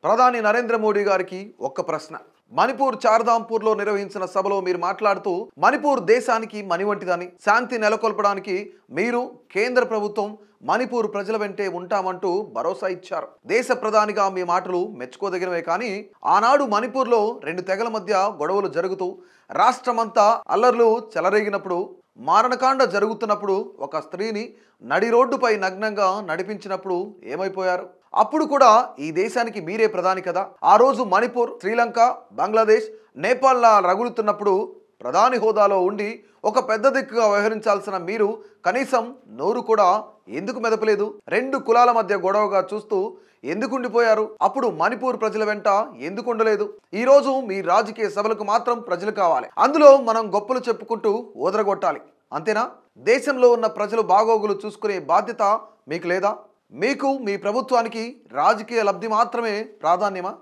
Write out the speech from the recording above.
ప్రధాని నరేంద్ర మోడీ గారికి ఒక్క ప్రశ్న. మణిపూర్ చార్ధాంపూర్లో నిర్వహించిన సభలో మీరు మాట్లాడుతూ మణిపూర్ దేశానికి మణి వంటిదని, శాంతి నెలకొల్పడానికి మీరు కేంద్ర ప్రభుత్వం మణిపూర్ ప్రజల వెంటే ఉంటామంటూ భరోసా ఇచ్చారు. దేశ ప్రధానిగా మీ మాటలు మెచ్చుకోదగినవే, కానీ ఆనాడు మణిపూర్లో రెండు తెగల మధ్య గొడవలు జరుగుతూ రాష్ట్రమంతా అల్లర్లు చెలరేగినప్పుడు, మారణకాండ జరుగుతున్నప్పుడు, ఒక స్త్రీని నడి రోడ్డుపై నగ్నంగా నడిపించినప్పుడు ఏమైపోయారు? అప్పుడు కూడా ఈ దేశానికి మీరే ప్రధాని కదా. ఆ రోజు మణిపూర్, శ్రీలంక, బంగ్లాదేశ్, నేపాల్లా రగులుతున్నప్పుడు ప్రధాని హోదాలో ఉండి ఒక పెద్ద దిక్కుగా వ్యవహరించాల్సిన మీరు కనీసం నోరు కూడా ఎందుకు మెదపలేదు? రెండు కులాల మధ్య గొడవగా చూస్తూ ఎందుకు ఉండిపోయారు? అప్పుడు మణిపూర్ ప్రజల వెంట ఎందుకు ఉండలేదు? ఈ రోజు మీ రాజకీయ సభలకు మాత్రం ప్రజలు కావాలి, అందులో మనం గొప్పలు చెప్పుకుంటూ ఓదరగొట్టాలి, అంతేనా? దేశంలో ఉన్న ప్రజలు బాగోగులు చూసుకునే బాధ్యత మీకు లేదా? మీకు మీ ప్రభుత్వానికి రాజకీయ లబ్ధి మాత్రమే ప్రాధాన్యమా?